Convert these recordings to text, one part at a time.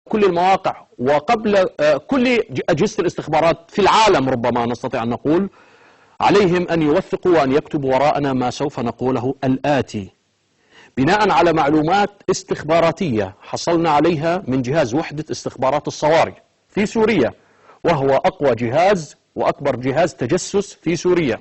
كل المواقع وقبل كل أجهزة الاستخبارات في العالم، ربما نستطيع أن نقول، عليهم أن يوثقوا وأن يكتبوا وراءنا ما سوف نقوله الآتي. بناء على معلومات استخباراتية حصلنا عليها من جهاز وحدة استخبارات الصواري في سوريا، وهو أقوى جهاز وأكبر جهاز تجسس في سوريا،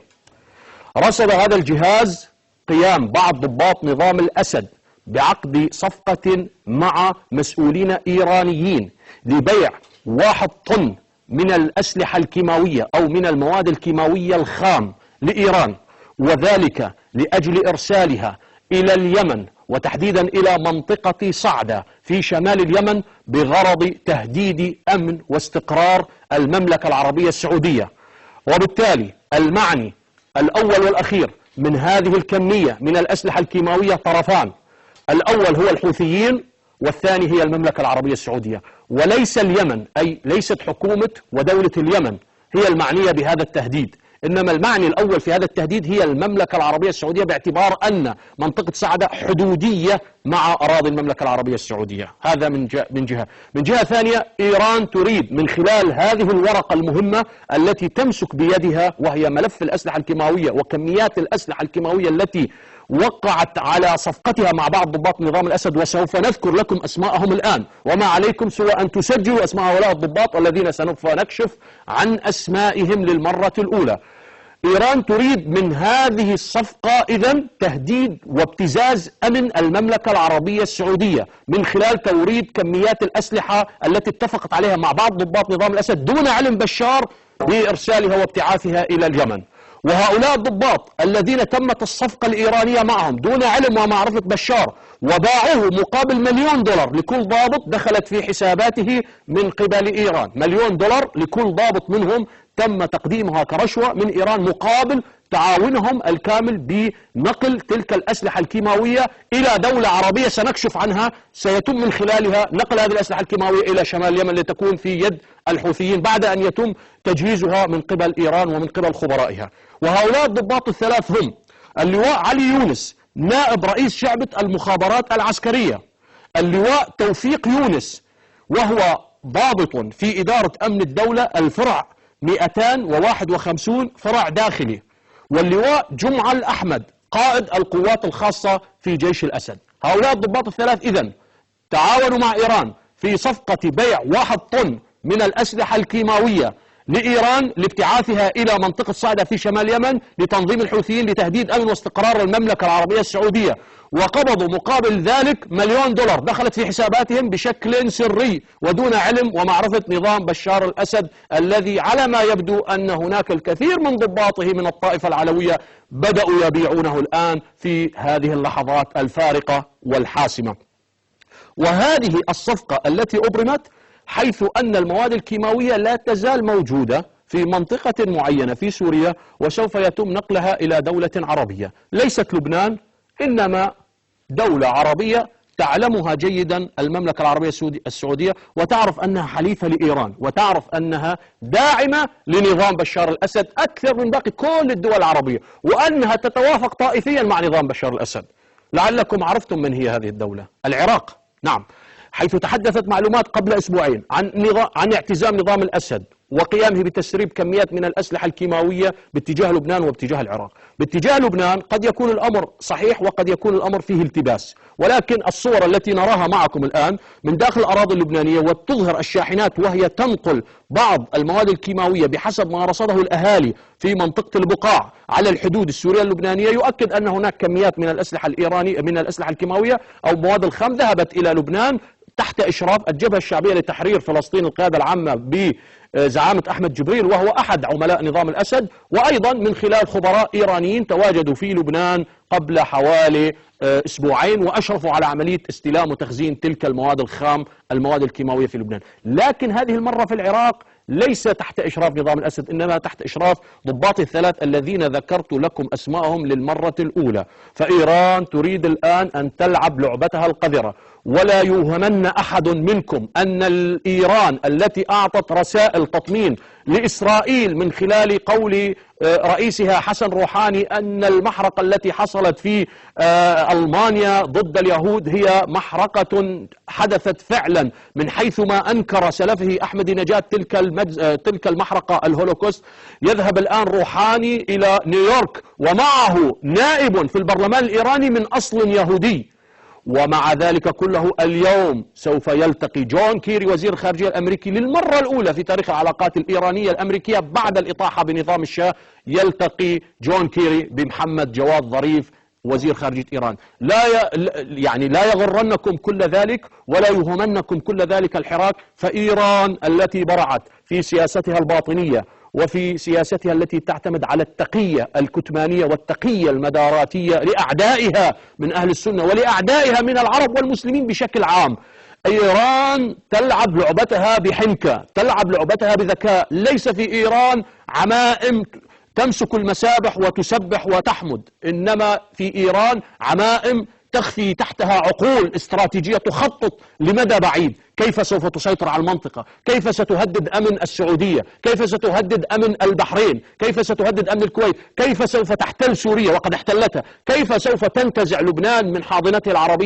رصد هذا الجهاز قيام بعض ضباط نظام الأسد بعقد صفقة مع مسؤولين إيرانيين لبيع 1 طن من الأسلحة الكيماوية أو من المواد الكيماوية الخام لإيران، وذلك لأجل إرسالها إلى اليمن وتحديدا إلى منطقة صعدة في شمال اليمن بغرض تهديد أمن واستقرار المملكة العربية السعودية. وبالتالي المعني الأول والأخير من هذه الكمية من الأسلحة الكيماوية طرفان، الأول هو الحوثيين والثاني هي المملكة العربية السعودية، وليس اليمن، أي ليست حكومة ودولة اليمن هي المعنية بهذا التهديد، إنما المعني الأول في هذا التهديد هي المملكة العربية السعودية، باعتبار أن منطقة صعدة حدودية مع أراضي المملكة العربية السعودية. هذا من جهة ثانية، إيران تريد من خلال هذه الورقة المهمة التي تمسك بيدها، وهي ملف الأسلحة الكيماوية وكميات الأسلحة الكيماوية التي وقعت على صفقتها مع بعض ضباط نظام الأسد، وسوف نذكر لكم أسماءهم الآن، وما عليكم سوى أن تسجلوا أسماء هؤلاء الضباط الذين سوف نكشف عن أسمائهم للمرة الأولى. إيران تريد من هذه الصفقة إذن تهديد وابتزاز أمن المملكة العربية السعودية من خلال توريد كميات الأسلحة التي اتفقت عليها مع بعض ضباط نظام الأسد دون علم بشار بإرسالها وابتعاثها إلى اليمن. وهؤلاء الضباط الذين تمت الصفقة الإيرانية معهم دون علم ومعرفة بشار وباعوه مقابل $1,000,000 لكل ضابط دخلت في حساباته من قبل إيران. $1,000,000 لكل ضابط منهم تم تقديمها كرشوة من إيران مقابل تعاونهم الكامل بنقل تلك الأسلحة الكيماوية إلى دولة عربية سنكشف عنها، سيتم من خلالها نقل هذه الأسلحة الكيماوية إلى شمال اليمن لتكون في يد الحوثيين بعد أن يتم تجهيزها من قبل إيران ومن قبل خبرائها. وهؤلاء الضباط الثلاث هم اللواء علي يونس نائب رئيس شعبة المخابرات العسكرية، اللواء توفيق يونس وهو ضابط في إدارة أمن الدولة الفرع 251 فرع داخلي، واللواء جمعة الأحمد قائد القوات الخاصة في جيش الأسد. هؤلاء الضباط الثلاث إذن تعاونوا مع إيران في صفقة بيع 1 طن من الأسلحة الكيماوية لإيران لابتعاثها إلى منطقة صعدة في شمال اليمن لتنظيم الحوثيين لتهديد أمن واستقرار المملكة العربية السعودية، وقبضوا مقابل ذلك $1,000,000 دخلت في حساباتهم بشكل سري ودون علم ومعرفة نظام بشار الأسد، الذي على ما يبدو أن هناك الكثير من ضباطه من الطائفة العلوية بدأوا يبيعونه الآن في هذه اللحظات الفارقة والحاسمة. وهذه الصفقة التي أبرمت حيث أن المواد الكيماوية لا تزال موجودة في منطقة معينة في سوريا، وسوف يتم نقلها إلى دولة عربية ليست لبنان، إنما دولة عربية تعلمها جيدا المملكة العربية السعودية، وتعرف أنها حليفة لإيران، وتعرف أنها داعمة لنظام بشار الأسد أكثر من باقي كل الدول العربية، وأنها تتوافق طائفيا مع نظام بشار الأسد. لعلكم عرفتم من هي هذه الدولة، العراق. نعم، حيث تحدثت معلومات قبل أسبوعين عن اعتزام نظام الأسد وقيامه بتسريب كميات من الأسلحة الكيماوية باتجاه لبنان وباتجاه العراق. باتجاه لبنان قد يكون الأمر صحيح وقد يكون الأمر فيه التباس، ولكن الصور التي نراها معكم الآن من داخل الأراضي اللبنانية وتظهر الشاحنات وهي تنقل بعض المواد الكيماوية بحسب ما رصده الأهالي في منطقة البقاع على الحدود السورية اللبنانية، يؤكد أن هناك كميات من الأسلحة الإيرانية من الأسلحة الكيماوية أو مواد الخام ذهبت إلى لبنان تحت إشراف الجبهة الشعبية لتحرير فلسطين القيادة العامة بزعامة أحمد جبريل، وهو أحد عملاء نظام الأسد، وأيضا من خلال خبراء إيرانيين تواجدوا في لبنان قبل حوالي أسبوعين وأشرفوا على عملية استلام وتخزين تلك المواد الخام المواد الكيماوية في لبنان. لكن هذه المرة في العراق ليس تحت إشراف نظام الأسد، إنما تحت إشراف ضباط الثلاث الذين ذكرت لكم أسماءهم للمرة الأولى. فإيران تريد الآن أن تلعب لعبتها القذرة، ولا يوهمن أحد منكم أن إيران التي أعطت رسائل تطمين لإسرائيل من خلال قول رئيسها حسن روحاني أن المحرقة التي حصلت في ألمانيا ضد اليهود هي محرقة حدثت فعلا، من حيث ما أنكر سلفه أحمدي نجاد تلك المحرقة الهولوكوست. يذهب الآن روحاني إلى نيويورك ومعه نائب في البرلمان الإيراني من أصل يهودي، ومع ذلك كله اليوم سوف يلتقي جون كيري وزير الخارجية الأمريكي للمرة الأولى في تاريخ العلاقات الإيرانية الأمريكية بعد الإطاحة بنظام الشاه. يلتقي جون كيري بمحمد جواد ظريف وزير خارجية إيران. لا يغرنكم كل ذلك ولا يهمنكم كل ذلك الحراك، فإيران التي برعت في سياستها الباطنية وفي سياستها التي تعتمد على التقية الكتمانية والتقية المداراتية لأعدائها من أهل السنة ولأعدائها من العرب والمسلمين بشكل عام. إيران تلعب لعبتها بحنكة، تلعب لعبتها بذكاء. ليس في إيران عمائم تمسك المسابح وتسبح وتحمد، إنما في إيران عمائم تخفي تحتها عقول استراتيجية تخطط لمدى بعيد. كيف سوف تسيطر على المنطقة؟ كيف ستهدد أمن السعودية؟ كيف ستهدد أمن البحرين؟ كيف ستهدد أمن الكويت؟ كيف سوف تحتل سوريا وقد احتلتها؟ كيف سوف تنتزع لبنان من حاضنته العربية